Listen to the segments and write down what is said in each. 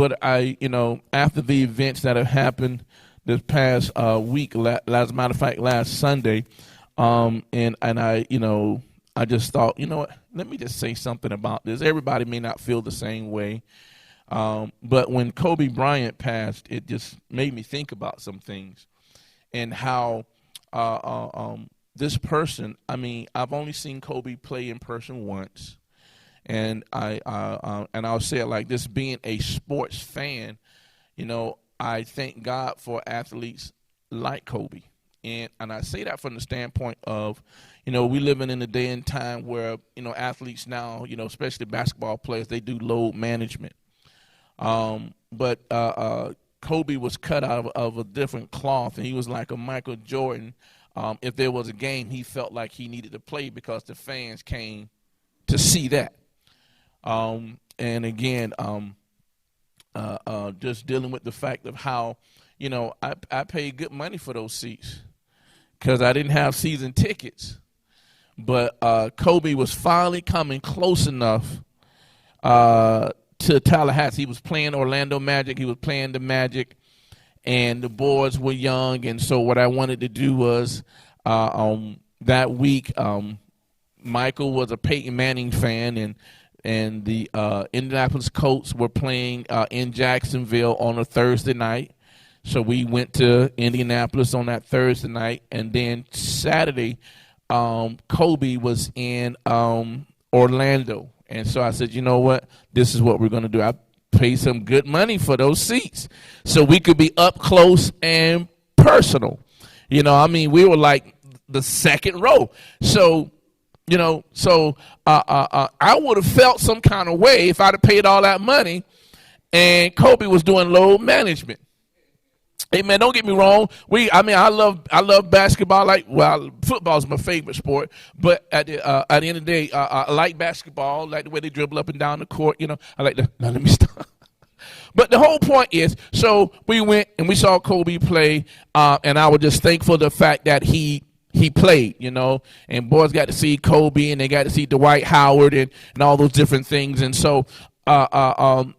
but after the events that have happened this past week, as a matter of fact, last Sunday, and I just thought, you know what, let me just say something about this. Everybody may not feel the same way, but when Kobe Bryant passed, it just made me think about some things and how this person, I've only seen Kobe play in person once. And I'll say it like this: being a sports fan, I thank God for athletes like Kobe, and I say that from the standpoint of, we living in a day and time where athletes now, especially basketball players, they do load management. But Kobe was cut out of a different cloth, and he was like a Michael Jordan. If there was a game, he felt like he needed to play because the fans came to see that. And again, just dealing with the fact of how, I paid good money for those seats because I didn't have season tickets. But Kobe was finally coming close enough to Tallahassee. He was playing Orlando Magic. He was playing the Magic, and the boys were young. And so what I wanted to do was that week, Michael was a Peyton Manning fan, and the Indianapolis Colts were playing in Jacksonville on a Thursday night. So we went to Indianapolis on that Thursday night. And then Saturday, Kobe was in Orlando. And so I said, you know what? This is what we're going to do. I paid some good money for those seats so we could be up close and personal. We were like the second row. So I would have felt some kind of way if I'd have paid all that money and Kobe was doing load management. Hey man, don't get me wrong. I love basketball. Football is my favorite sport. But at the end of the day, I like basketball. I like the way they dribble up and down the court. I like the. Now let me stop. But the whole point is, so we went and we saw Kobe play, and I was just thankful for the fact that he played, and boys got to see Kobe and they got to see Dwight Howard and all those different things. And so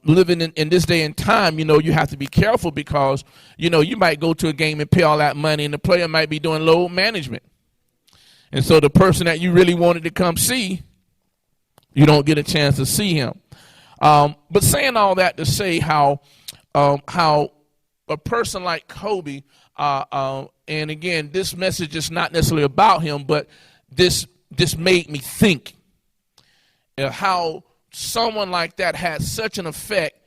living in this day and time, you have to be careful because, you might go to a game and pay all that money and the player might be doing load management. And so the person that you really wanted to come see, you don't get a chance to see him. But saying all that to say how a person like Kobe, and again, this message is not necessarily about him, but this made me think how someone like that had such an effect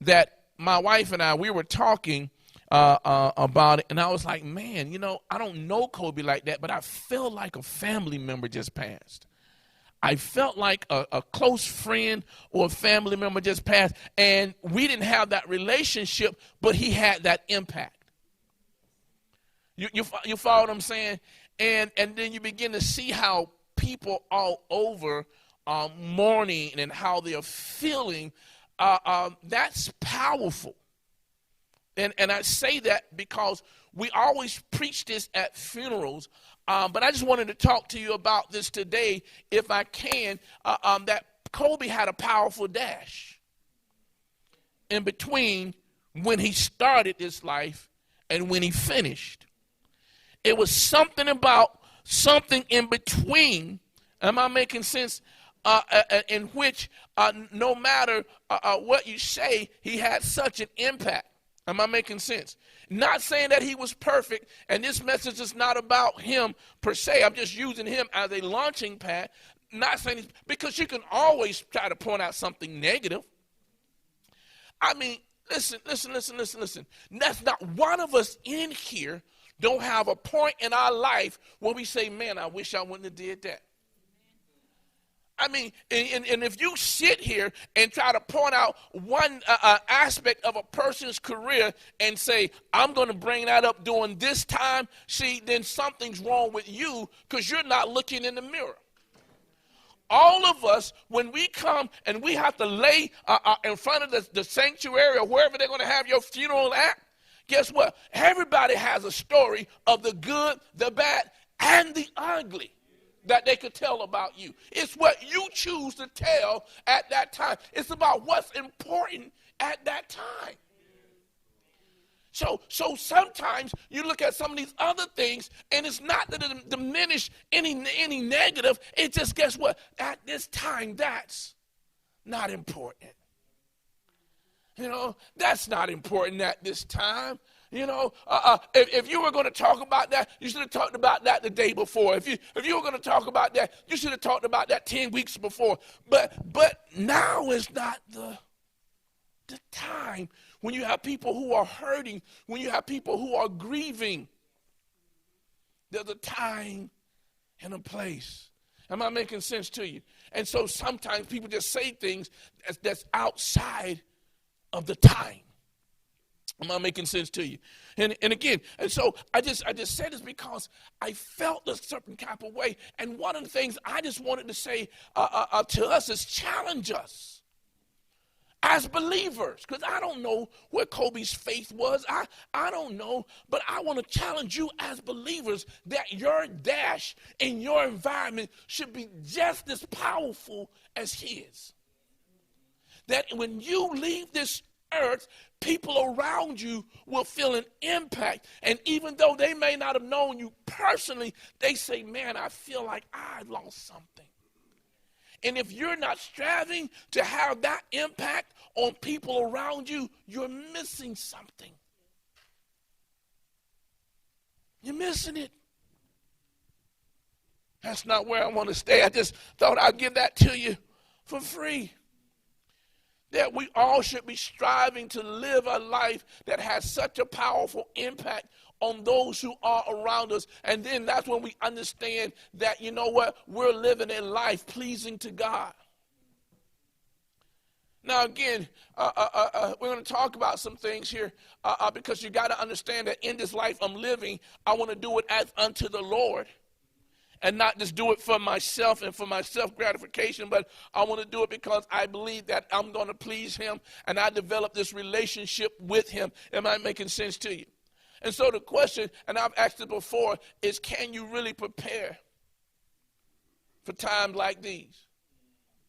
that my wife and I, we were talking about it, and I was like, man, I don't know Kobe like that, but I feel like a family member just passed. I felt like a close friend or a family member just passed, and we didn't have that relationship, but he had that impact. You follow what I'm saying? And then you begin to see how people all over mourning and how they are feeling. That's powerful. And I say that because we always preach this at funerals, but I just wanted to talk to you about this today, if I can, that Kobe had a powerful dash in between when he started this life and when he finished. It was something about something in between, am I making sense, in which no matter what you say, he had such an impact. Am I making sense? Not saying that he was perfect, and this message is not about him per se. I'm just using him as a launching pad. Not saying because you can always try to point out something negative. Listen. That's not one of us in here don't have a point in our life where we say, man, I wish I wouldn't have did that. And if you sit here and try to point out one aspect of a person's career and say, I'm going to bring that up during this time, then something's wrong with you because you're not looking in the mirror. All of us, when we come and we have to lay in front of the sanctuary or wherever they're going to have your funeral at, guess what? Everybody has a story of the good, the bad, and the ugly that they could tell about you. It's what you choose to tell at that time. It's about what's important at that time. So sometimes you look at some of these other things, and it's not that it diminish any negative. It just, guess what? At this time, that's not important. That's not important at this time. If you were going to talk about that, you should have talked about that the day before. If you were going to talk about that, you should have talked about that 10 weeks before. But now is not the time when you have people who are hurting, when you have people who are grieving. There's a time and a place. Am I making sense to you? And so sometimes people just say things that's outside of the time. Am I making sense to you? And so I just said this because I felt a certain type of way. And one of the things I just wanted to say to us is challenge us as believers. Because I don't know where Kobe's faith was. I don't know. But I want to challenge you as believers that your dash in your environment should be just as powerful as his. That when you leave this earth, people around you will feel an impact. And even though they may not have known you personally, they say, man, I feel like I lost something. And if you're not striving to have that impact on people around you, you're missing something. You're missing it. That's not where I want to stay. I just thought I'd give that to you for free. That we all should be striving to live a life that has such a powerful impact on those who are around us. And then that's when we understand that, you know what, we're living a life pleasing to God. Now, again, we're going to talk about some things here because you got to understand that in this life I'm living, I want to do it as unto the Lord. And not just do it for myself and for my self-gratification, but I want to do it because I believe that I'm going to please him, and I develop this relationship with him. Am I making sense to you? And so the question, and I've asked it before, is can you really prepare for times like these?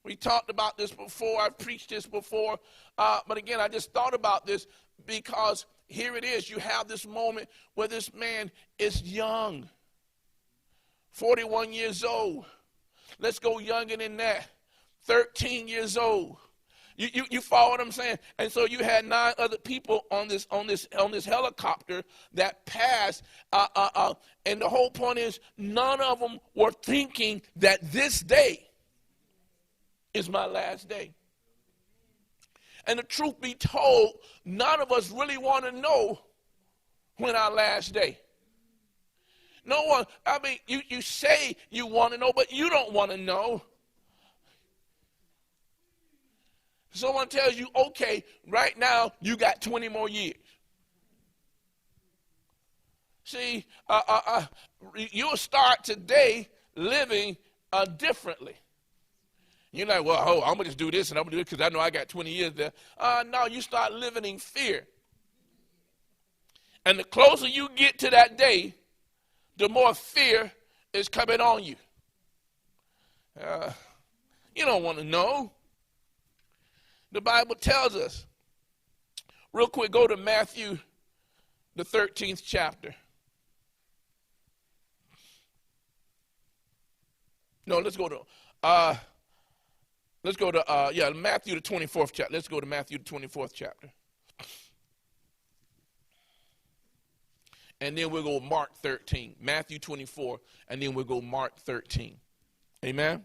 We talked about this before. I've preached this before. But again, I just thought about this because here it is. You have this moment where this man is young. 41 years old. Let's go younger than that. 13 years old. You follow what I'm saying? And so you had 9 other people on this helicopter that passed. And the whole point is none of them were thinking that this day is my last day. And the truth be told, none of us really want to know when our last day. No one, I mean, you say you want to know, but you don't want to know. Someone tells you, okay, right now you got 20 more years. See, you'll start today living differently. You're like, well, I'm going to just do this and I'm going to do it because I know I got 20 years there. No, you start living in fear. And the closer you get to that day, the more fear is coming on you. You don't want to know. The Bible tells us. Real quick, go to Matthew, the 13th chapter. No, let's go to Matthew, the 24th chapter. Let's go to Matthew, the 24th chapter. And then we'll go Mark 13, Matthew 24, and then we'll go Mark 13. Amen?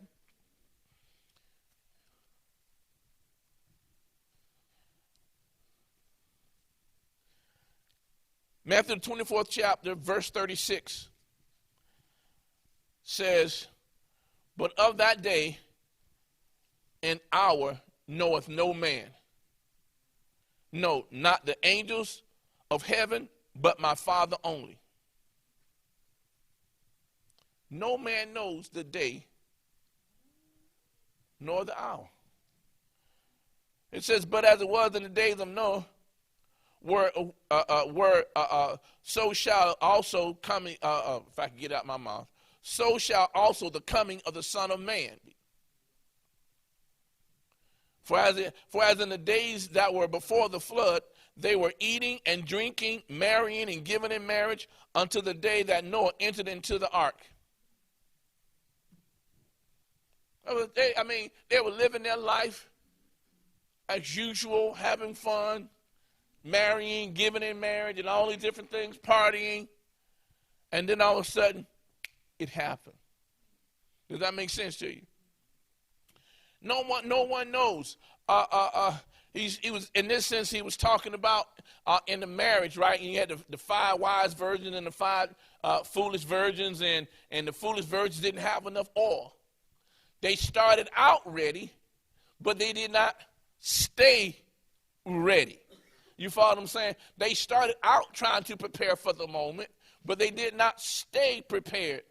Matthew 24th chapter, verse 36 says, but of that day and hour knoweth no man. No, not the angels of heaven, but my Father only. No man knows the day nor the hour. It says, but as it was in the days of Noah, so shall also coming, if I can get out my mouth, so shall also the coming of the Son of Man be. For as in the days that were before the flood, they were eating and drinking, marrying and giving in marriage until the day that Noah entered into the ark. They were living their life as usual, having fun, marrying, giving in marriage, and all these different things, partying. And then all of a sudden, it happened. Does that make sense to you? No one knows. He was, in this sense, he was talking about in the marriage, right? And you had the 5 wise virgins and the 5 foolish virgins, and the foolish virgins didn't have enough oil. They started out ready, but they did not stay ready. You follow what I'm saying? They started out trying to prepare for the moment, but they did not stay prepared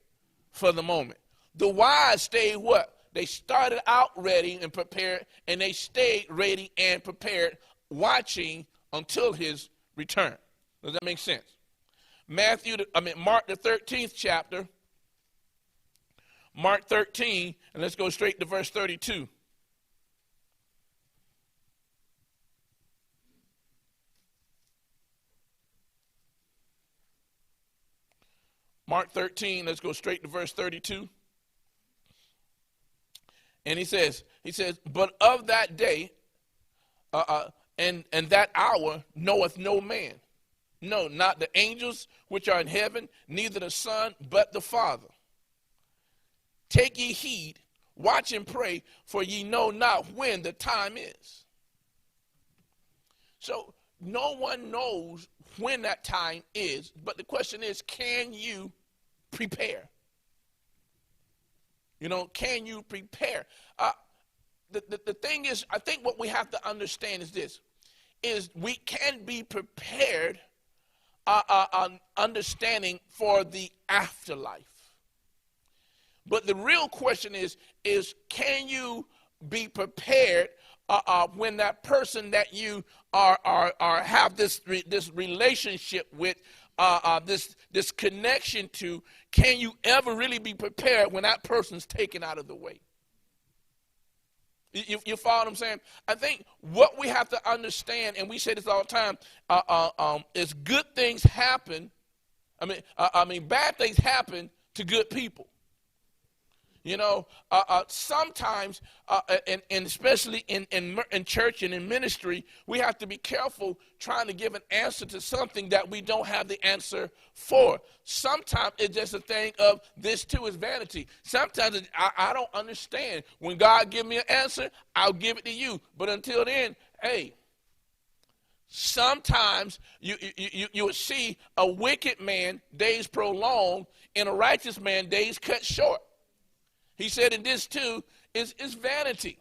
for the moment. The wise stayed what? They started out ready and prepared, and they stayed ready and prepared, watching until his return. Does that make sense? Mark the 13th chapter. Mark 13, and let's go straight to verse 32. Mark 13, let's go straight to verse 32. And he says, but of that day and that hour knoweth no man. No, not the angels which are in heaven, neither the Son, but the Father. Take ye heed, watch and pray, for ye know not when the time is. So no one knows when that time is, but the question is, can you prepare? Can you prepare? The thing is, I think what we have to understand is this, is we can be prepared on understanding for the afterlife. But the real question is can you be prepared when that person that you are have this relationship with, this connection to, can you ever really be prepared when that person's taken out of the way? You follow what I'm saying? I think what we have to understand, and we say this all the time, is good things happen. Bad things happen to good people. Sometimes, and especially in church and in ministry, we have to be careful trying to give an answer to something that we don't have the answer for. Sometimes it's just a thing of this too is vanity. Sometimes I don't understand. When God gives me an answer, I'll give it to you. But until then, hey, sometimes you will see a wicked man days prolonged and a righteous man days cut short. He said, and this too is vanity.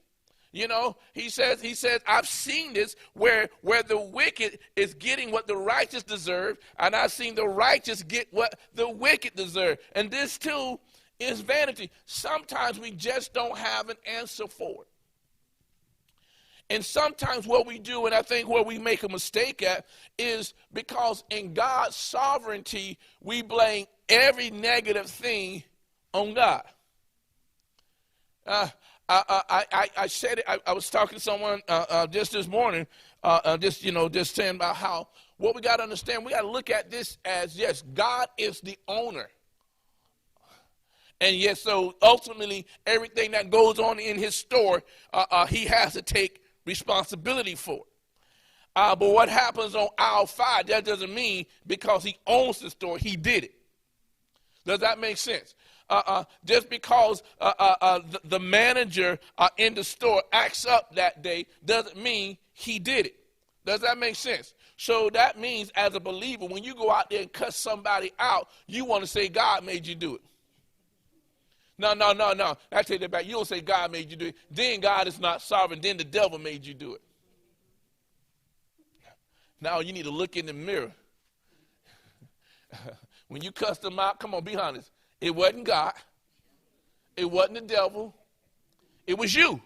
He says, I've seen this where the wicked is getting what the righteous deserve, and I've seen the righteous get what the wicked deserve. And this too is vanity. Sometimes we just don't have an answer for it. And sometimes what we do, and I think where we make a mistake at, is because in God's sovereignty, we blame every negative thing on God. I said it. I was talking to someone just this morning, just saying about how what we got to understand. We got to look at this as, yes, God is the owner, and yes, so ultimately everything that goes on in His store, He has to take responsibility for it. But what happens on aisle 5, that doesn't mean because He owns the store, He did it. Does that make sense? Just because the manager in the store acts up that day doesn't mean he did it. Does that make sense? So that means as a believer, when you go out there and cuss somebody out, you want to say God made you do it. No. I take that back. You don't say God made you do it. Then God is not sovereign. Then the devil made you do it. Now you need to look in the mirror. When you cuss them out, come on, be honest. It wasn't God. It wasn't the devil. It was you.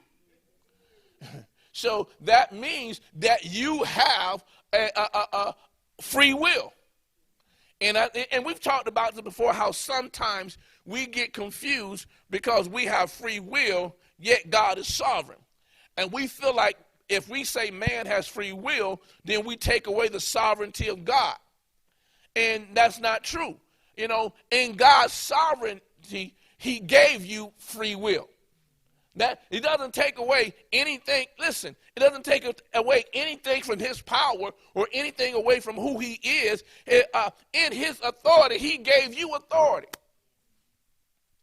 So that means that you have a free will. And we've talked about this before, how sometimes we get confused because we have free will, yet God is sovereign. And we feel like if we say man has free will, then we take away the sovereignty of God. And that's not true. You know, in God's sovereignty, he gave you free will. That it doesn't take away anything. Listen, it doesn't take away anything from his power or anything away from who he is. In his authority, he gave you authority.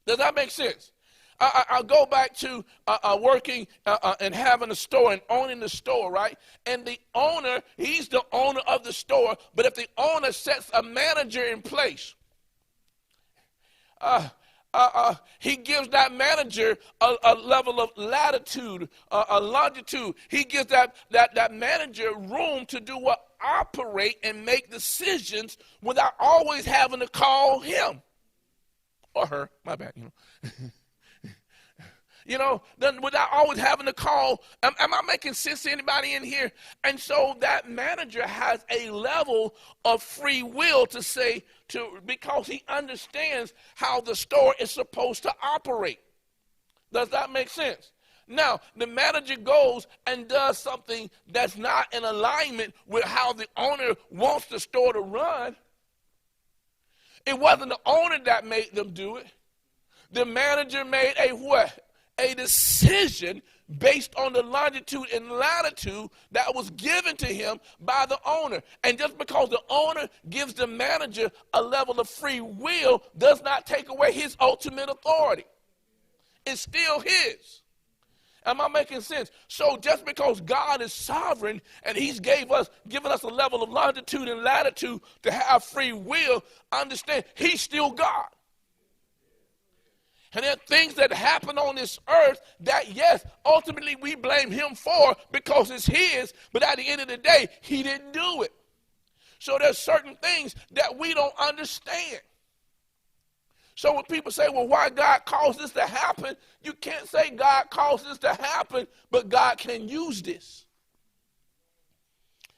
Does that make sense? I'll go back to working and having a store and owning the store, right? And the owner, he's the owner of the store, but if the owner sets a manager in place, he gives that manager a level of latitude, a longitude. He gives that manager room to do what? Operate and make decisions without always having to call him or her. My bad, you know. You know, then without always having to call. Am I making sense to anybody in here? And so that manager has a level of free will to say, because he understands how the store is supposed to operate. Does that make sense? Now, the manager goes and does something that's not in alignment with how the owner wants the store to run. It wasn't the owner that made them do it. The manager made a what? A decision based on the longitude and latitude that was given to him by the owner. And just because the owner gives the manager a level of free will does not take away his ultimate authority. It's still his. Am I making sense? So just because God is sovereign and he's given us a level of longitude and latitude to have free will, understand he's still God. And there are things that happen on this earth that, yes, ultimately we blame him for because it's his, but at the end of the day, he didn't do it. So there's certain things that we don't understand. So when people say, well, why God caused this to happen, you can't say God caused this to happen, but God can use this.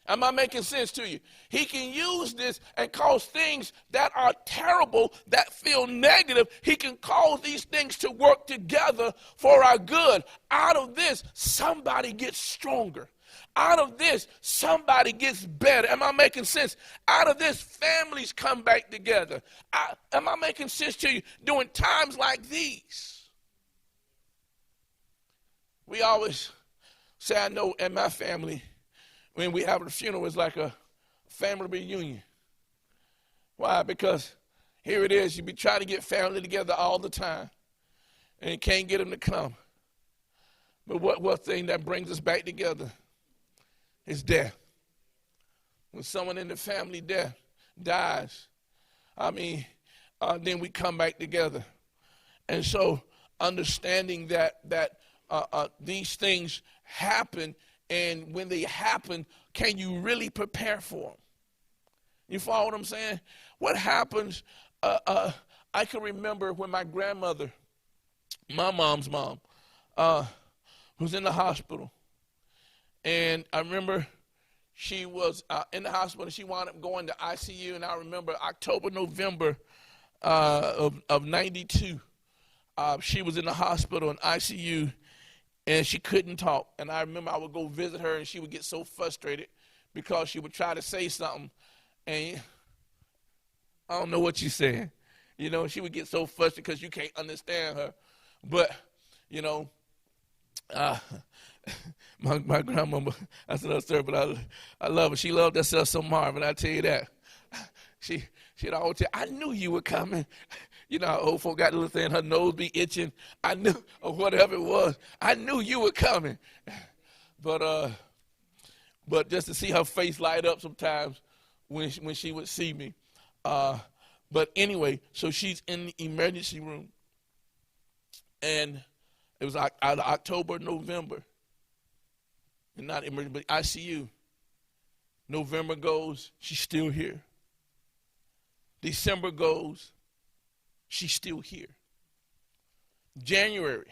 Am I making sense to you? He can use this and cause things that are terrible, that feel negative. He can cause these things to work together for our good. Out of this, somebody gets stronger. Out of this, somebody gets better. Am I making sense? Out of this, families come back together. Am I making sense to you? During times like these, we always say, I know in my family, when we have a funeral, it's like a family reunion. Why? Because here it is. You be trying to get family together all the time, and you can't get them to come. But what thing that brings us back together is death. When someone in the family dies, then we come back together. And so understanding that these things happen, and when they happen, can you really prepare for them? You follow what I'm saying? What happens, I can remember when my grandmother, my mom's mom, was in the hospital. And I remember she was in the hospital, and she wound up going to ICU. And I remember October, November of 92, she was in the hospital in ICU. And she couldn't talk. And I remember I would go visit her, and she would get so frustrated because she would try to say something, and I don't know what she's saying. You know, she would get so frustrated because you can't understand her. But, you know, my grandmama, I said, sir, but I love her. She loved herself so much, but I tell you that. She'd always tell, I knew you were coming. You know how old folk got a little thing, her nose be itching. I knew, or whatever it was. I knew you were coming. But just to see her face light up sometimes when she would see me. But anyway, so she's in the emergency room. And it was either October, November. And not emergency, but ICU. November goes, she's still here. December goes, she's still here. January,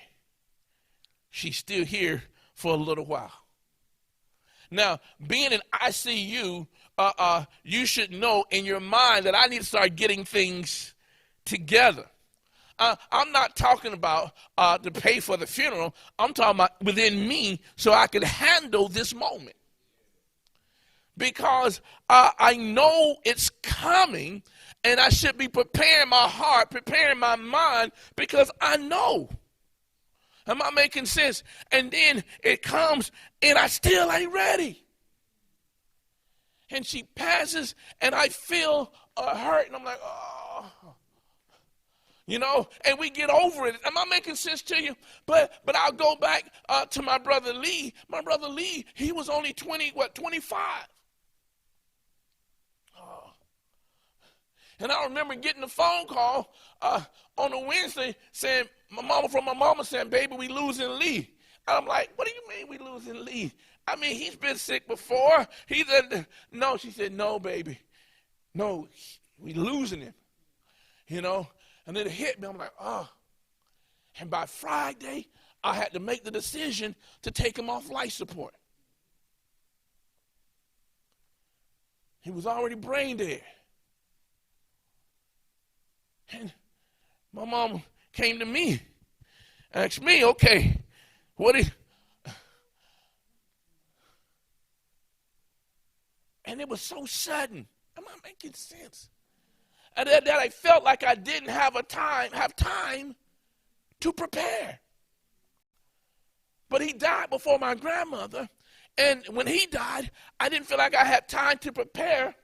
she's still here for a little while. Now, being in ICU, you should know in your mind that I need to start getting things together. I'm not talking about to pay for the funeral. I'm talking about within me so I can handle this moment. Because I know it's coming, and I should be preparing my heart, preparing my mind, because I know. Am I making sense? And then it comes, and I still ain't ready. And she passes, and I feel hurt, and I'm like, oh. You know, and we get over it. Am I making sense to you? But I'll go back to my brother Lee. My brother Lee, he was only 25. And I remember getting a phone call on a Wednesday saying, from my mama saying, baby, we losing Lee. And I'm like, what do you mean we losing Lee? I mean, he's been sick before. He said, no. She said, no, baby. No, we losing him. You know? And then it hit me. I'm like, oh. And by Friday, I had to make the decision to take him off life support. He was already brain dead. And my mom came to me, asked me, okay, what is... And it was so sudden. Am I making sense? And that I felt like I didn't have time to prepare. But he died before my grandmother. And when he died, I didn't feel like I had time to prepare.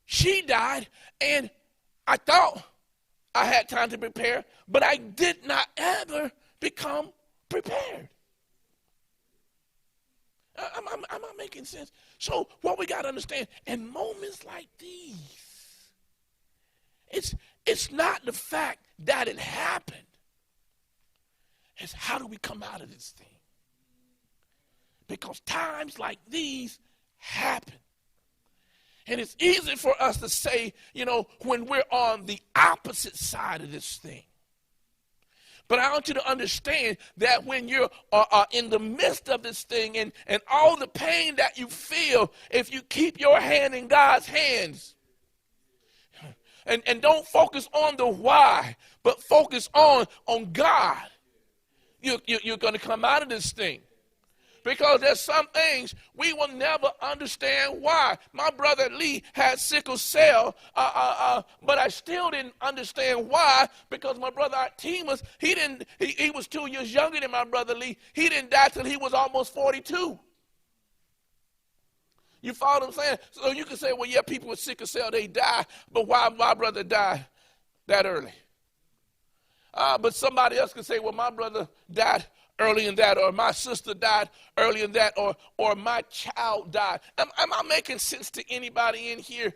She died, and I thought I had time to prepare, but I did not ever become prepared. Am I making sense? So what we got to understand, in moments like these, it's not the fact that it happened. It's how do we come out of this thing? Because times like these happen. And it's easy for us to say, you know, when we're on the opposite side of this thing. But I want you to understand that when you're in the midst of this thing and all the pain that you feel, if you keep your hand in God's hands, and don't focus on the why, but focus on God, you're going to come out of this thing. Because there's some things we will never understand why. My brother Lee had sickle cell, but I still didn't understand why. Because my brother Artemus, he was 2 years younger than my brother Lee. He didn't die till he was almost 42. You follow what I'm saying? So you can say, well, yeah, people with sickle cell, they die. But why my brother died that early? But somebody else can say, well, my brother died early in that, or my sister died early in that, or my child died. Am I making sense to anybody in here?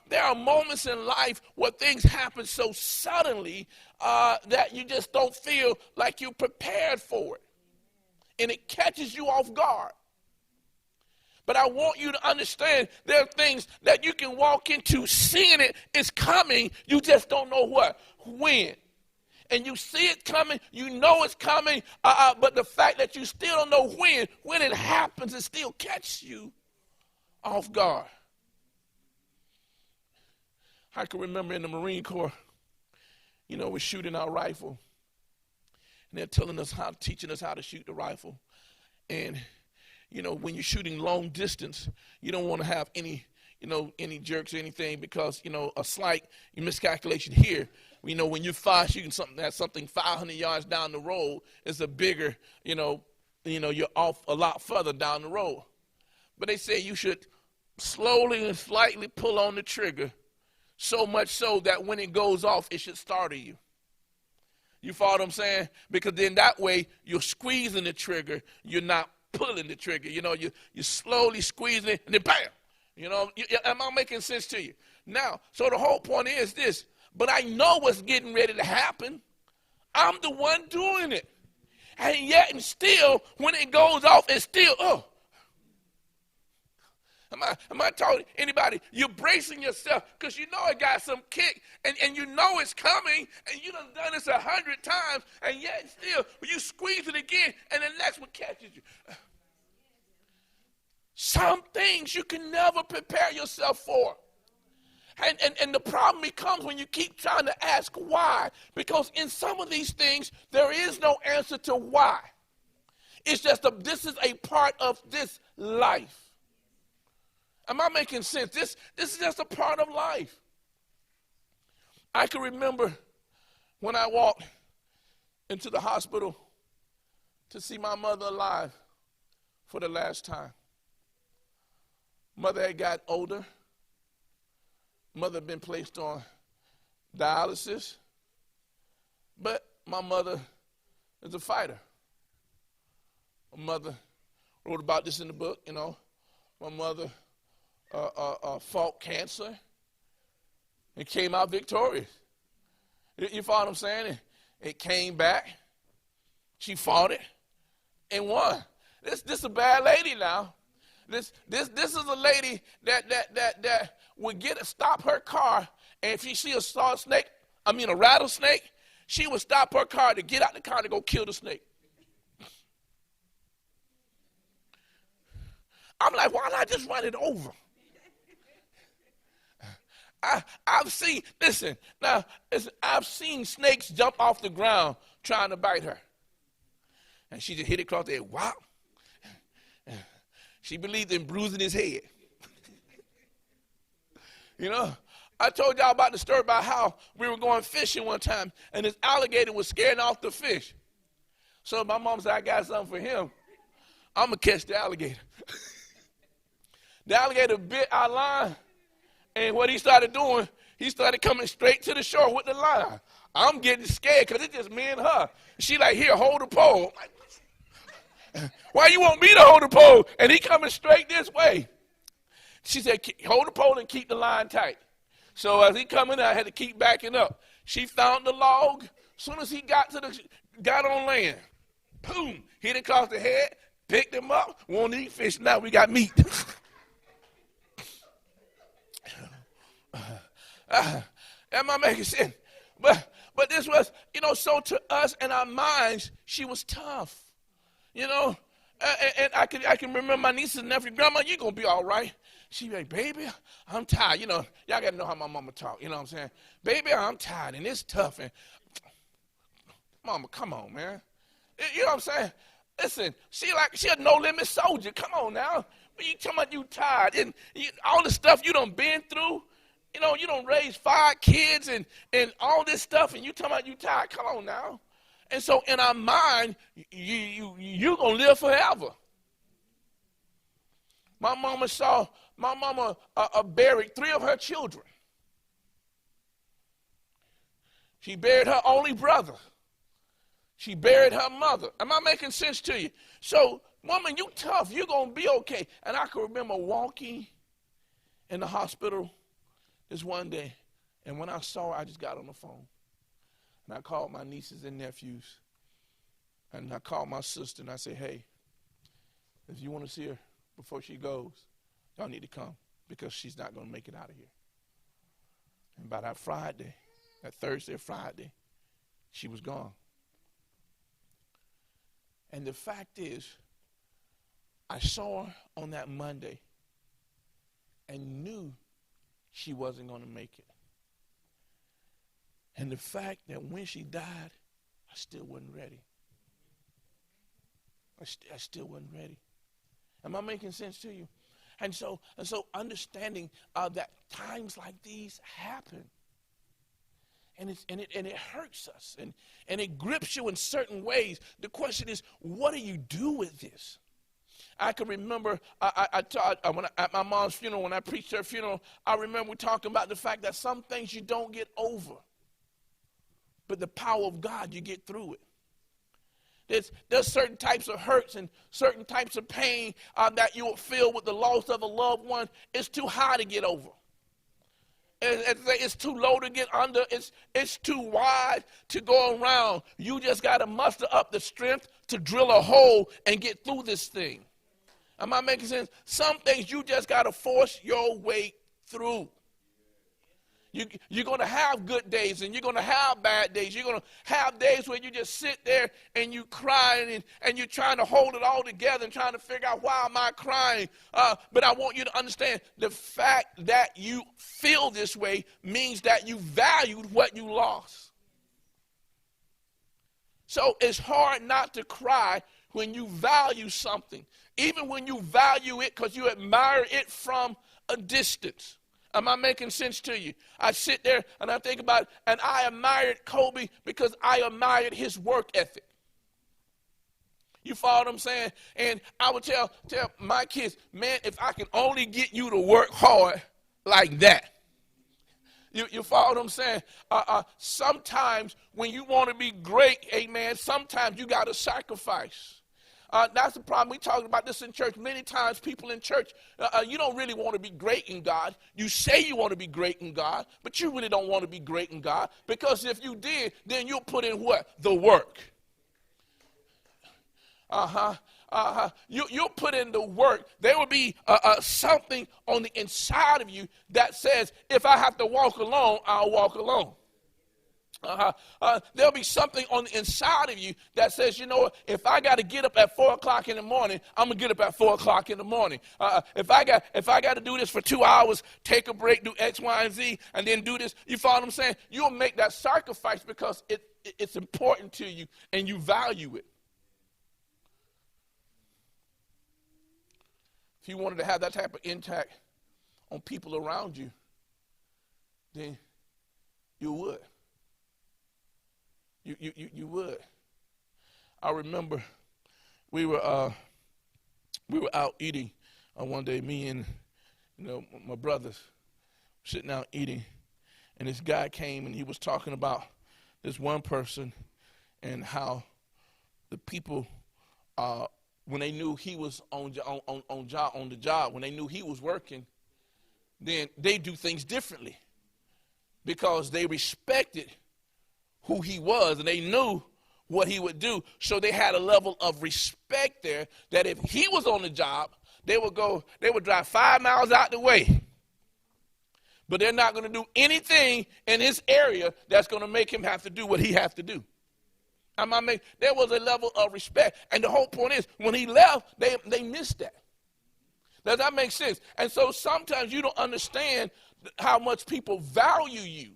There are moments in life where things happen so suddenly that you just don't feel like you're prepared for it. And it catches you off guard. But I want you to understand there are things that you can walk into seeing it's coming. You just don't know when. And you see it coming, you know it's coming, but the fact that you still don't know when it happens, it still catches you off guard. I can remember in the Marine Corps, you know, we're shooting our rifle, and they're teaching us how to shoot the rifle. And, you know, when you're shooting long distance, you don't want to have any jerks or anything, because, you know, a slight miscalculation here, you know, when you're shooting something 500 yards down the road, it's a bigger, you're off a lot further down the road. But they say you should slowly and slightly pull on the trigger, so much so that when it goes off, it should startle you. You follow what I'm saying? Because then that way you're squeezing the trigger, you're not pulling the trigger. You know, you're slowly squeezing it, and then bam. You know, am I making sense to you? Now, so the whole point is this. But I know what's getting ready to happen. I'm the one doing it. And yet and still, when it goes off, it's still, oh. Am I talking to anybody? You're bracing yourself because you know it got some kick, and you know it's coming, and you done this 100 times, and yet still, you squeeze it again, and the next one catches you. Some things you can never prepare yourself for. And the problem becomes when you keep trying to ask why, because in some of these things, there is no answer to why. It's just this is a part of this life. Am I making sense? This is just a part of life. I can remember when I walked into the hospital to see my mother alive for the last time. Mother had got older. Mother had been placed on dialysis. But my mother is a fighter. My mother wrote about this in the book, you know. My mother fought cancer and came out victorious. You follow what I'm saying? It came back. She fought it and won. This is a bad lady now. This is a lady that would stop her car, and if she see a rattlesnake, she would stop her car to get out the car to go kill the snake. I'm like, why not just run it over? I've seen snakes jump off the ground trying to bite her. And she just hit it across the head. Wow. She believed in bruising his head. You know, I told y'all about the story about how we were going fishing one time, and this alligator was scaring off the fish. So my mom said, I got something for him. I'm going to catch the alligator. The alligator bit our line. And what he started doing, he started coming straight to the shore with the line. I'm getting scared because it's just me and her. She like, here, hold the pole. I'm like, why you want me to hold the pole? And he coming straight this way. She said, hold the pole and keep the line tight. So as he coming, I had to keep backing up. She found the log. As soon as he got on land, boom, hit it across the head, picked him up. Won't eat fish now. We got meat. Am I making sense? But this was, so to us in our minds, she was tough, and I can remember my nieces and nephew, Grandma, you gonna be all right. She like, baby, I'm tired. Y'all gotta know how my mama talk. You know what I'm saying? Baby, I'm tired and it's tough. And Mama, come on, man. You know what I'm saying? Listen, she a no-limit soldier. Come on now. You talking about you tired and all the stuff you done been through. You don't raise 5 kids and all this stuff, and you talking about you tired. Come on now. And so in our mind, you going to live forever. My mama buried 3 of her children. She buried her only brother. She buried her mother. Am I making sense to you? So, woman, you tough. You're going to be okay. And I can remember walking in the hospital this one day, and when I saw her, I just got on the phone. And I called my nieces and nephews, and I called my sister, and I said, hey, if you want to see her before she goes, y'all need to come, because she's not going to make it out of here. And by that Thursday or Friday, she was gone. And the fact is, I saw her on that Monday and knew she wasn't going to make it. And the fact that when she died, I still wasn't ready. I still wasn't ready. Am I making sense to you? And so understanding that times like these happen. And it hurts us and it grips you in certain ways. The question is, what do you do with this? I can remember at my mom's funeral, when I preached her funeral, I remember talking about the fact that some things you don't get over, but the power of God, you get through it. There's certain types of hurts and certain types of pain that you will feel with the loss of a loved one. It's too high to get over. It's too low to get under. It's too wide to go around. You just got to muster up the strength to drill a hole and get through this thing. Am I making sense? Some things you just got to force your way through. You're going to have good days and you're going to have bad days. You're going to have days where you just sit there and you cry and you're trying to hold it all together and trying to figure out, why am I crying? But I want you to understand, the fact that you feel this way means that you valued what you lost. So it's hard not to cry when you value something, even when you value it because you admire it from a distance. Am I making sense to you? I sit there and I think about it, and I admired Kobe because I admired his work ethic. You follow what I'm saying? And I would tell my kids, man, if I can only get you to work hard like that. You follow what I'm saying? Sometimes when you want to be great, amen, sometimes you got to sacrifice. That's the problem. We talked about this in church. Many times people in church, you don't really want to be great in God. You say you want to be great in God, but you really don't want to be great in God, because if you did, then you'll put in what? The work. You'll put in the work. There will be something on the inside of you that says, if I have to walk alone, I'll walk alone. There'll be something on the inside of you that says, you know what, if I got to get up at 4 o'clock in the morning, I'm going to get up at 4 o'clock in the morning. If I got to do this for 2 hours, take a break, do X, Y, and Z, and then do this, you follow what I'm saying? You'll make that sacrifice because it's important to you and you value it. If you wanted to have that type of impact on people around you, then you would. You would. I remember we were out eating one day, me and my brothers sitting out eating, and this guy came and he was talking about this one person and how the people when they knew he was on the job, when they knew he was working, then they do things differently because they respected who he was and they knew what he would do. So they had a level of respect there that if he was on the job, they would drive 5 miles out the way. But they're not going to do anything in his area that's going to make him have to do what he has to do. There was a level of respect. And the whole point is, when he left, they missed that. Does that make sense? And so sometimes you don't understand how much people value you.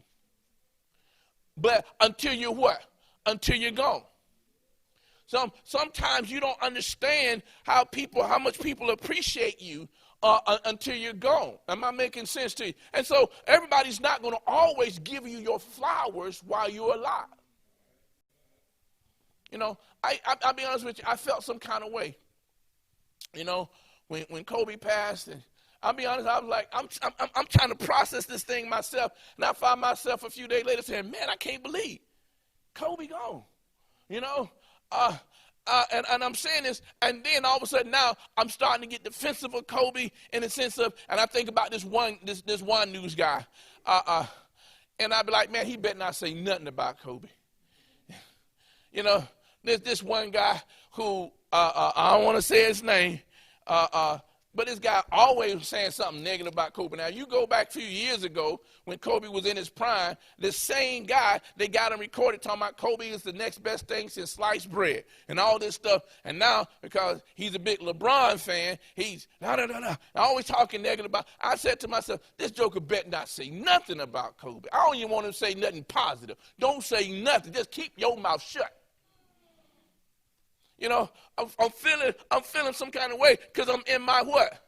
But until you're what? Until you're gone. Sometimes you don't understand how much people appreciate you until you're gone. Am I making sense to you? And so everybody's not going to always give you your flowers while you're alive. I'll be honest with you, I felt some kind of way. When Kobe passed, and I'll be honest, I was like, I'm trying to process this thing myself, and I found myself a few days later saying, man, I can't believe Kobe gone. And I'm saying this, and then all of a sudden now I'm starting to get defensive of Kobe in the sense of, and I think about this one news guy, and I'd be like, man, he better not say nothing about Kobe. There's this one guy who, I don't want to say his name, but this guy always was saying something negative about Kobe. Now, you go back a few years ago when Kobe was in his prime, the same guy, they got him recorded talking about Kobe is the next best thing since sliced bread and all this stuff. And now, because he's a big LeBron fan, he's always talking negative about. I said to myself, this joker better not say nothing about Kobe. I don't even want him to say nothing positive. Don't say nothing. Just keep your mouth shut. I'm feeling some kind of way because I'm in my what?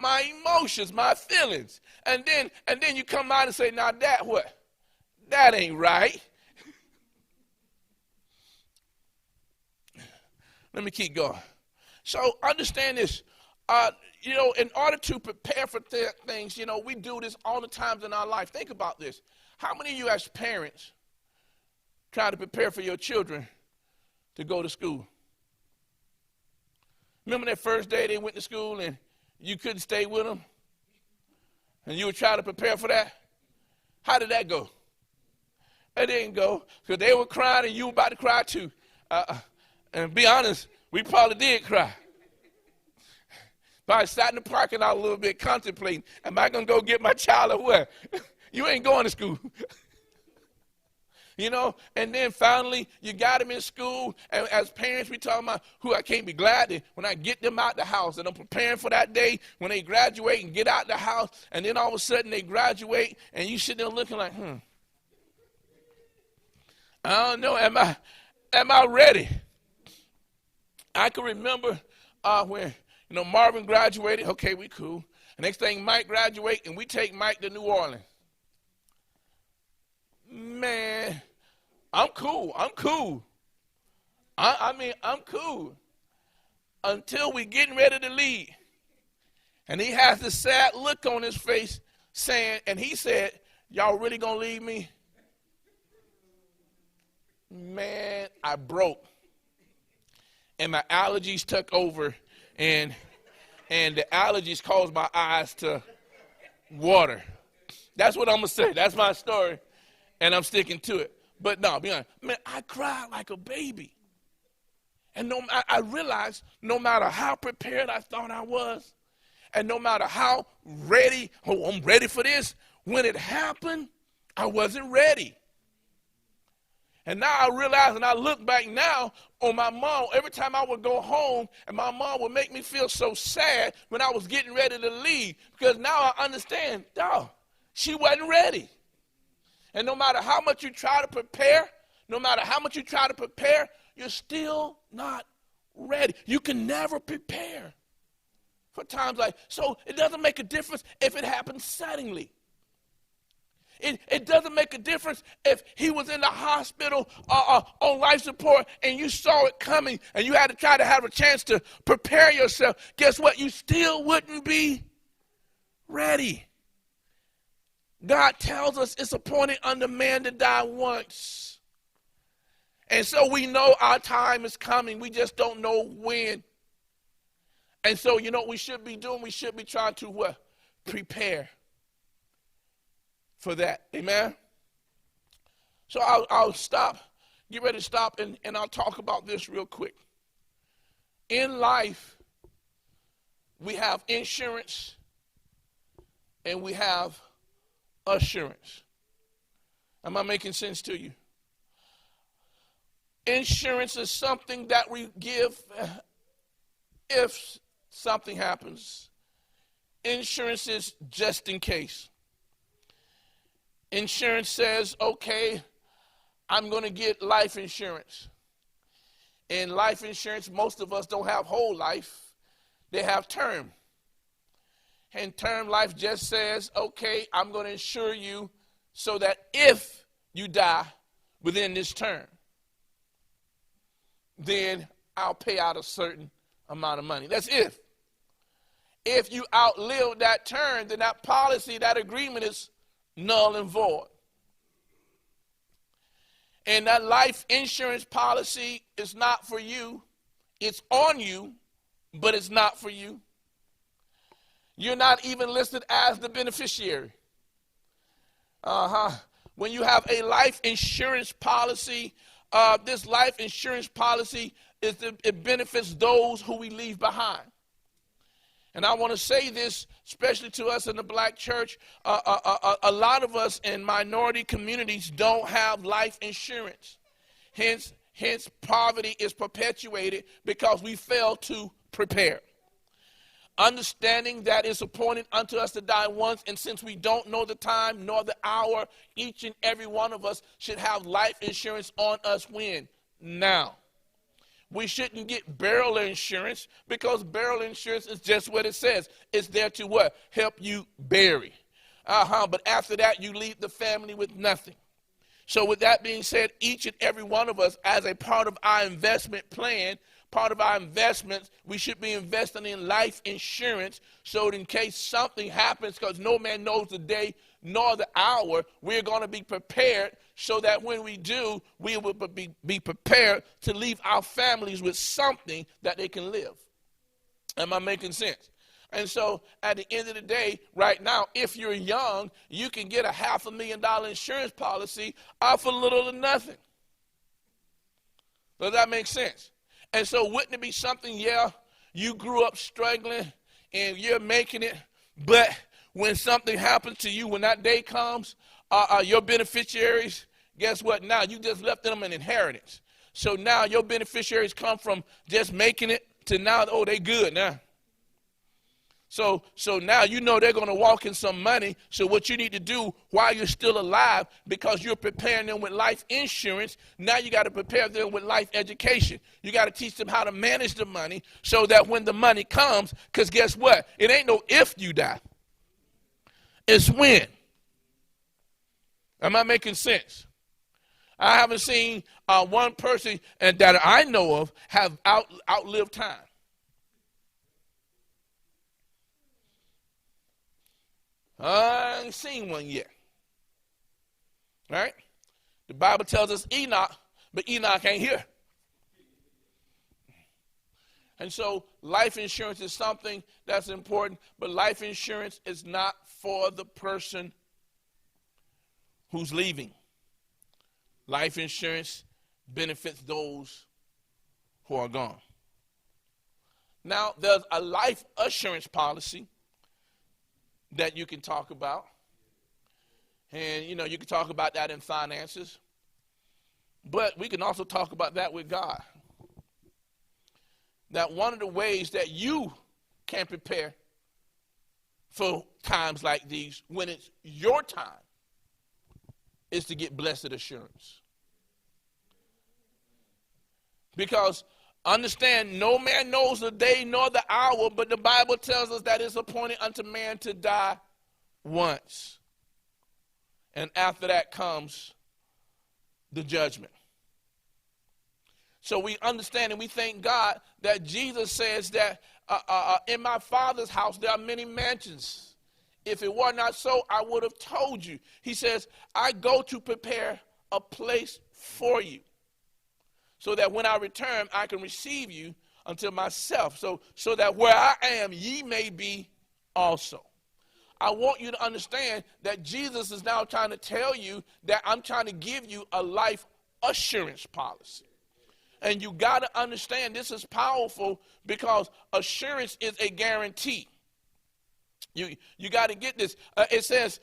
My emotions, my feelings. And then you come out and say, now that what? That ain't right. Let me keep going. So understand this. In order to prepare for things, we do this all the times in our life. Think about this. How many of you as parents try to prepare for your children to go to school? Remember that first day they went to school and you couldn't stay with them? And you were trying to prepare for that? How did that go? It didn't go because they were crying and you were about to cry too. And be honest, we probably did cry. Probably sat in the parking lot a little bit contemplating, am I going to go get my child or what? You ain't going to school. You know, and then finally you got them in school, and as parents we talking about who I can't be glad that when I get them out the house and I'm preparing for that day when they graduate and get out the house, and then all of a sudden they graduate and you sit there looking like, I don't know, am I ready? I can remember when Marvin graduated. Okay, we cool. The next thing, Mike graduate, and we take Mike to New Orleans. Man, I'm cool. I'm cool. I'm cool. Until we getting ready to leave. And he has this sad look on his face saying, and he said, y'all really gonna leave me? Man, I broke. And my allergies took over, and the allergies caused my eyes to water. That's what I'm gonna say. That's my story. And I'm sticking to it. But no, be honest, man, I cried like a baby. And I realized no matter how prepared I thought I was, and no matter how ready, I'm ready for this, when it happened, I wasn't ready. And now I realize, and I look back now on my mom, every time I would go home, and my mom would make me feel so sad when I was getting ready to leave, because now I understand, she wasn't ready. And no matter how much you try to prepare, you're still not ready. You can never prepare for times like, so it doesn't make a difference if it happens suddenly. It doesn't make a difference if he was in the hospital on life support and you saw it coming and you had to try to have a chance to prepare yourself. Guess what? You still wouldn't be ready. God tells us it's appointed unto man to die once. And so we know our time is coming. We just don't know when. And so, what we should be doing? We should be trying to prepare for that. Amen? So I'll stop, get ready to stop, and I'll talk about this real quick. In life, we have insurance and we have assurance. Am I making sense to you? Insurance is something that we give if something happens. Insurance is just in case. Insurance says, okay, I'm going to get life insurance. In life insurance, most of us don't have whole life. They have term. And term life just says, okay, I'm going to insure you so that if you die within this term, then I'll pay out a certain amount of money. That's if. If you outlive that term, then that policy, that agreement is null and void. And that life insurance policy is not for you. It's on you, but it's not for you. You're not even listed as the beneficiary. When you have a life insurance policy, this life insurance policy it benefits those who we leave behind. And I want to say this, especially to us in the black church, a lot of us in minority communities don't have life insurance. Hence, poverty is perpetuated because we fail to prepare. Understanding that it's appointed unto us to die once, and since we don't know the time nor the hour, each and every one of us should have life insurance on us when? Now. We shouldn't get burial insurance because burial insurance is just what it says. It's there to what? Help you bury. But after that, you leave the family with nothing. So with that being said, each and every one of us, as a part of our investment plan, part of our investments, we should be investing in life insurance so that in case something happens, because no man knows the day nor the hour, we're going to be prepared so that when we do, we will be prepared to leave our families with something that they can live. Am I making sense? And so at the end of the day, right now, if you're young, you can get a $500,000 insurance policy for little or nothing. Does that make sense? And so wouldn't it be something, you grew up struggling and you're making it, but when something happens to you, when that day comes, your beneficiaries, guess what? Now you just left them an inheritance. So now your beneficiaries come from just making it to now, oh, they good now. So now you know they're going to walk in some money. So what you need to do while you're still alive, because you're preparing them with life insurance, now you got to prepare them with life education. You got to teach them how to manage the money so that when the money comes, because guess what? It ain't no if you die. It's when. Am I making sense? I haven't seen one person that I know of have outlived time. I ain't seen one yet. Right? The Bible tells us Enoch, but Enoch ain't here. And so life insurance is something that's important, but life insurance is not for the person who's leaving. Life insurance benefits those who are gone. Now, there's a life assurance policy that you can talk about. And, you can talk about that in finances. But we can also talk about that with God. That one of the ways that you can prepare for times like these, when it's your time, is to get blessed assurance. Because understand, no man knows the day nor the hour, but the Bible tells us that it's appointed unto man to die once. And after that comes the judgment. So we understand and we thank God that Jesus says that in my Father's house there are many mansions. If it were not so, I would have told you. He says, I go to prepare a place for you, so that when I return, I can receive you unto myself, so that where I am, ye may be also. I want you to understand that Jesus is now trying to tell you that I'm trying to give you a life assurance policy. And you got to understand this is powerful because assurance is a guarantee. You got to get this. It says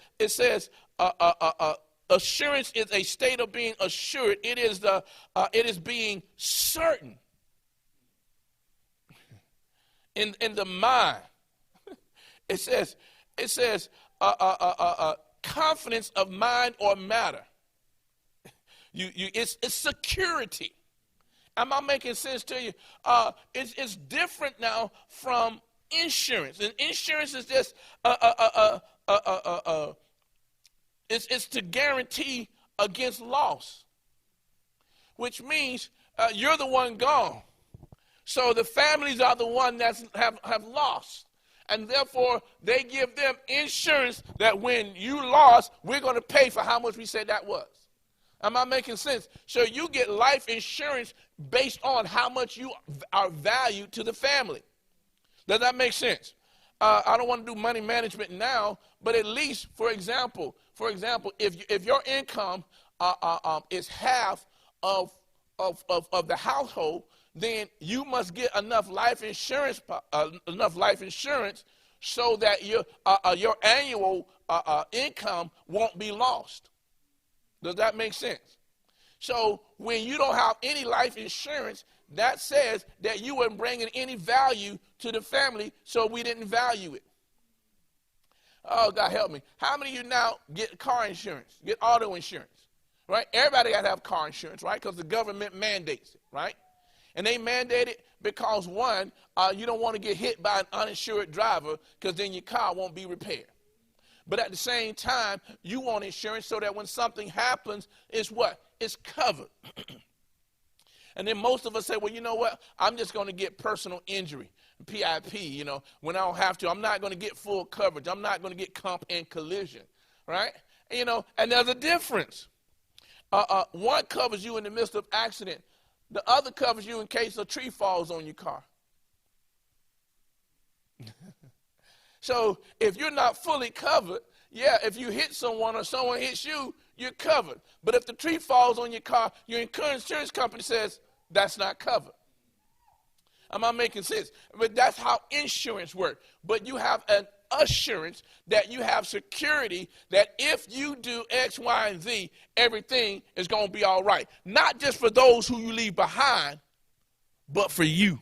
assurance is a state of being assured. It is being certain in the mind. It says confidence of mind or matter. It's security. Am I making sense to you? It's different now from insurance. And insurance is just it's to guarantee against loss, which means you're the one gone. So the families are the one that have lost. And therefore, they give them insurance that when you lost, we're going to pay for how much we said that was. Am I making sense? So you get life insurance based on how much you are valued to the family. Does that make sense? I don't want to do money management now, but at least, for example, if your income is half of the household, then you must get enough life insurance so that your annual income won't be lost. Does that make sense? So when you don't have any life insurance, that says that you weren't bringing any value to the family, so we didn't value it. Oh, God help me. How many of you now get car insurance, get auto insurance, right? Everybody got to have car insurance, right? Because the government mandates it, right? And they mandate it because, one, you don't want to get hit by an uninsured driver because then your car won't be repaired. But at the same time, you want insurance so that when something happens, it's what? It's covered. And then most of us say, well, you know what? I'm just going to get personal injury, PIP, when I don't have to. I'm not going to get full coverage. I'm not going to get comp and collision, right? And there's a difference. One covers you in the midst of accident. The other covers you in case a tree falls on your car. So if you're not fully covered, if you hit someone or someone hits you, you're covered. But if the tree falls on your car, your insurance company says that's not covered. Am I making sense? But that's how insurance works. But you have assurance, that you have security that if you do X, Y, and Z, everything is going to be all right. Not just for those who you leave behind, but for you.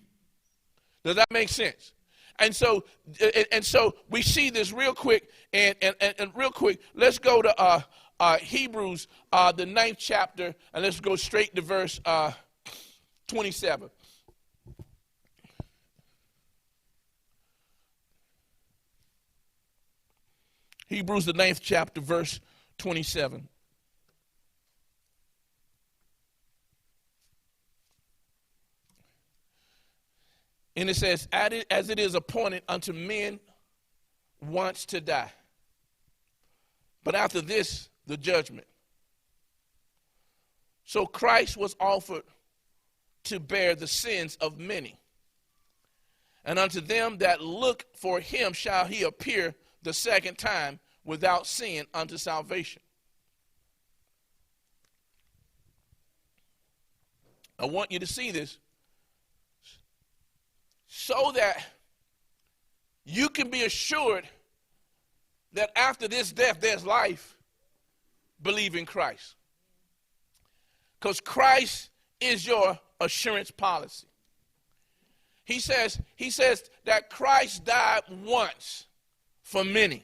Does that make sense? And so we see this real quick, and real quick, let's go to Hebrews, the 9th chapter, and let's go straight to verse 27. Hebrews, the 9th chapter, verse 27. And it says, as it is appointed unto men once to die, but after this, the judgment. So Christ was offered to bear the sins of many. And unto them that look for him shall he appear the second time without sin unto salvation. I want you to see this so that you can be assured that after this death there's life. Believe in Christ. Because Christ is your assurance policy. He says that Christ died once for many.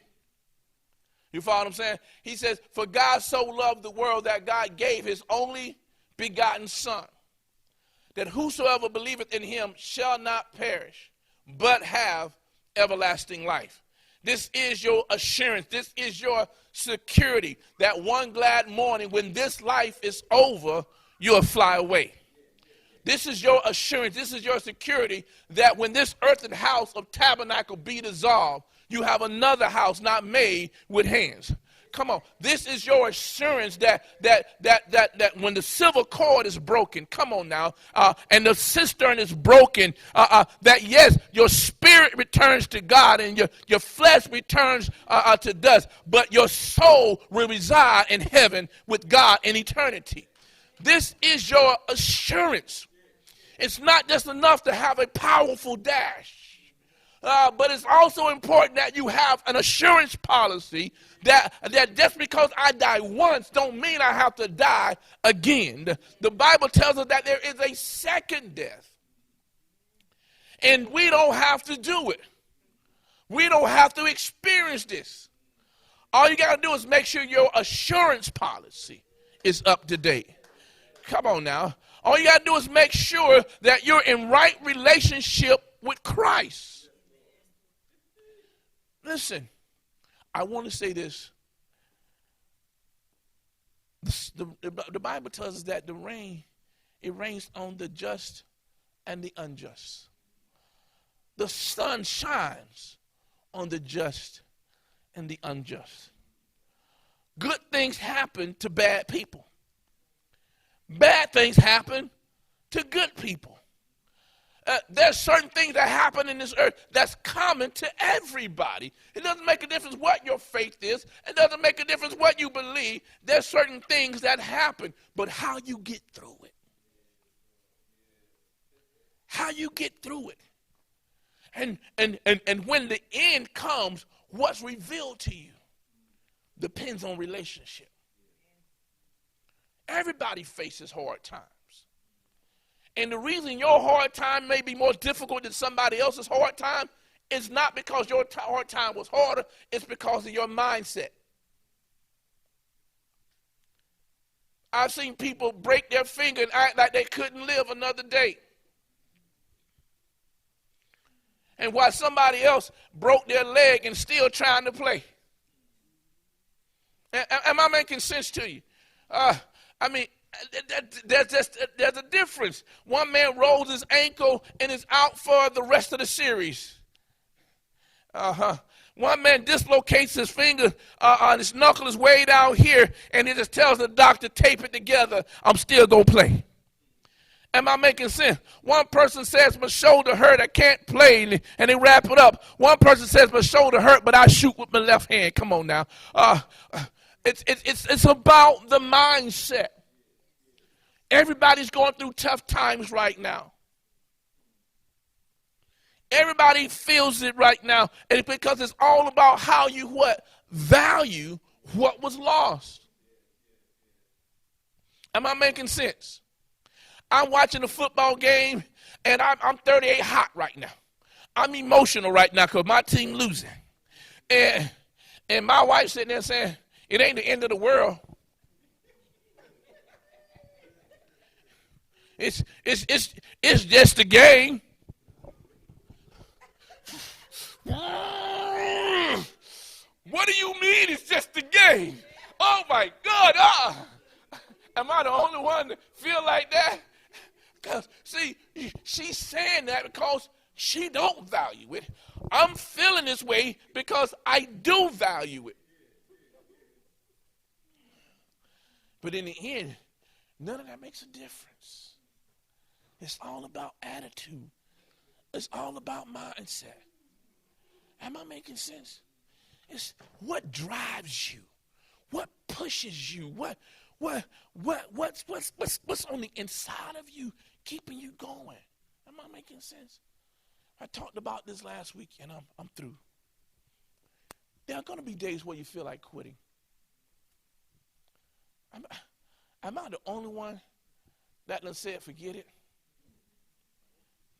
You follow what I'm saying? He says, for God so loved the world that God gave his only begotten Son, that whosoever believeth in him shall not perish, but have everlasting life. This is your assurance. This is your security that one glad morning when this life is over, you'll fly away. This is your assurance. This is your security that when this earthen house of tabernacle be dissolved, you have another house not made with hands. Come on. This is your assurance that when the silver cord is broken, come on now, and the cistern is broken, that yes, your spirit returns to God and your flesh returns to dust, but your soul will reside in heaven with God in eternity. This is your assurance. It's not just enough to have a powerful dash. But it's also important that you have an assurance policy that just because I die once don't mean I have to die again. The Bible tells us that there is a second death. And we don't have to do it. We don't have to experience this. All you got to do is make sure your assurance policy is up to date. Come on now. All you got to do is make sure that you're in right relationship with Christ. Listen, I want to say this. The Bible tells us that it rains on the just and the unjust. The sun shines on the just and the unjust. Good things happen to bad people. Bad things happen to good people. There's certain things that happen in this earth that's common to everybody. It doesn't make a difference what your faith is. It doesn't make a difference what you believe. There's certain things that happen, but how you get through it. How you get through it. And when the end comes, what's revealed to you depends on relationship. Everybody faces hard times. And the reason your hard time may be more difficult than somebody else's hard time is not because your hard time was harder, it's because of your mindset. I've seen people break their finger and act like they couldn't live another day. And while somebody else broke their leg and still trying to play. Am I making sense to you? There's a difference. One man rolls his ankle and is out for the rest of the series. One man dislocates his finger and his knuckle is way down here, and he just tells the doctor, tape it together, I'm still going to play. Am I making sense? One person says, my shoulder hurt, I can't play, and they wrap it up. One person says, my shoulder hurt, but I shoot with my left hand. Come on now. It's about the mindset. Everybody's going through tough times right now. Everybody feels it right now. And it's because it's all about how you what? Value what was lost. Am I making sense? I'm watching a football game, and I'm 38 hot right now. I'm emotional right now because my team losing. And my wife sitting there saying, it ain't the end of the world. It's just a game. What do you mean it's just a game? Oh my God. Am I the only one that feel like that? Because, see, she's saying that because she don't value it. I'm feeling this way because I do value it. But in the end, none of that makes a difference. It's all about attitude. It's all about mindset. Am I making sense? It's what drives you, what pushes you, what's on the inside of you keeping you going. Am I making sense? I talked about this last week, and I'm through. There are going to be days where you feel like quitting. Am I the only one that done said forget it?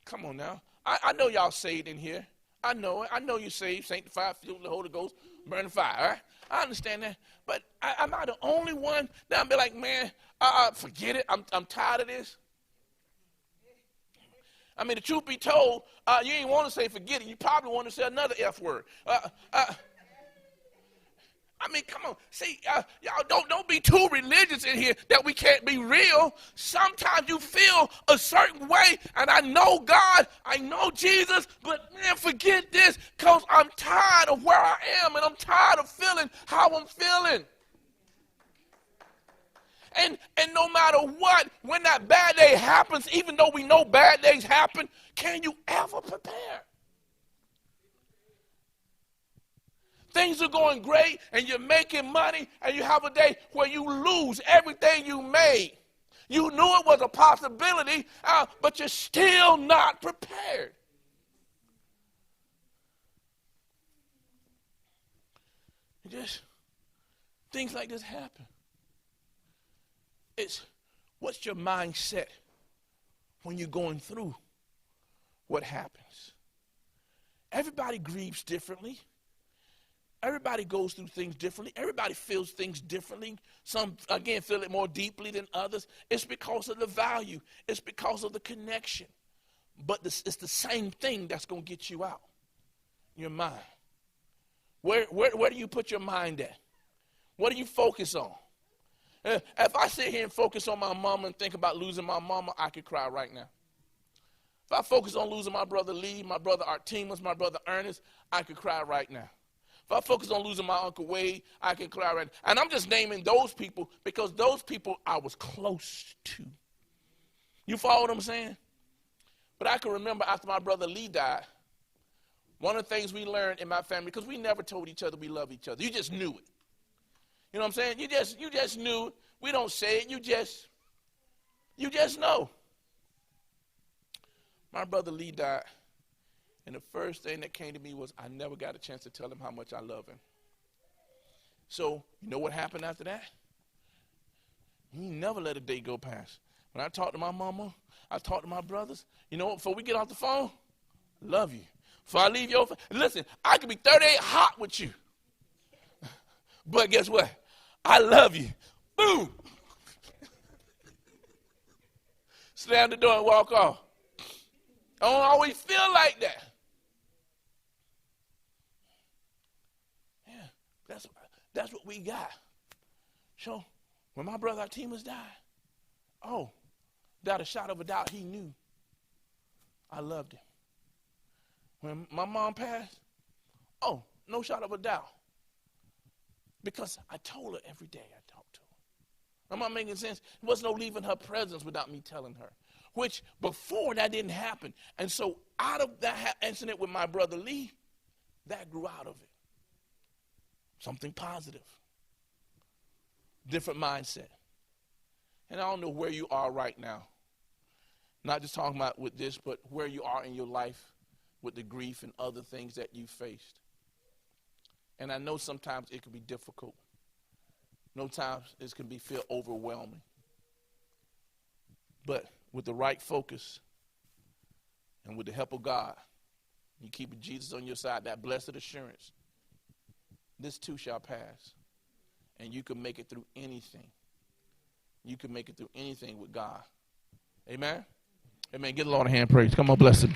Come on now. I know y'all saved in here. I know it. I know you're saved, sanctified, filled with the Holy Ghost, burning fire. All right? I understand that. But am I the only one that be like, man, forget it. I'm tired of this. I mean, the truth be told, you ain't want to say forget it. You probably want to say another F word. I mean, come on. See, y'all don't be too religious in here that we can't be real. Sometimes you feel a certain way, and I know God, I know Jesus, but man, forget this because I'm tired of where I am, and I'm tired of feeling how I'm feeling. And no matter what, when that bad day happens, even though we know bad days happen, can you ever prepare? Things are going great, and you're making money, and you have a day where you lose everything you made. You knew it was a possibility, but you're still not prepared. Things like this happen. It's what's your mindset when you're going through what happens? Everybody grieves differently. Everybody goes through things differently. Everybody feels things differently. Some, again, feel it more deeply than others. It's because of the value. It's because of the connection. But it's the same thing that's going to get you out. Your mind. Where do you put your mind at? What do you focus on? If I sit here and focus on my mama and think about losing my mama, I could cry right now. If I focus on losing my brother Lee, my brother Artemus, my brother Ernest, I could cry right now. If I focus on losing my Uncle Wade, I can cry right now. And I'm just naming those people because those people I was close to. You follow what I'm saying? But I can remember after my brother Lee died, one of the things we learned in my family, because we never told each other we love each other. You just knew it. You know what I'm saying? You just knew it. We don't say it. You just know. My brother Lee died. And the first thing that came to me was I never got a chance to tell him how much I love him. So, you know what happened after that? He never let a day go past. When I talked to my mama, I talked to my brothers. You know what? Before we get off the phone, love you. Before I leave your phone, listen, I could be 38 hot with you. But guess what? I love you. Boom. Slam the door and walk off. I don't always feel like that. That's what we got. So when my brother Artemus died, without a shot of a doubt, he knew I loved him. When my mom passed, no shot of a doubt. Because I told her every day I talked to her. Am I making sense? There was no leaving her presence without me telling her. Which before that didn't happen. And so out of that incident with my brother Lee, that grew out of it. Something positive. Different mindset. And I don't know where you are right now. Not just talking about with this, but where you are in your life. with the grief and other things that you faced. And I know sometimes it can be difficult. No times it can feel overwhelming. But with the right focus and with the help of God, you keep Jesus on your side, that blessed assurance, this too shall pass. And you can make it through anything. You can make it through anything with God. Amen? Amen. Give the Lord a hand praise. Come on, bless him.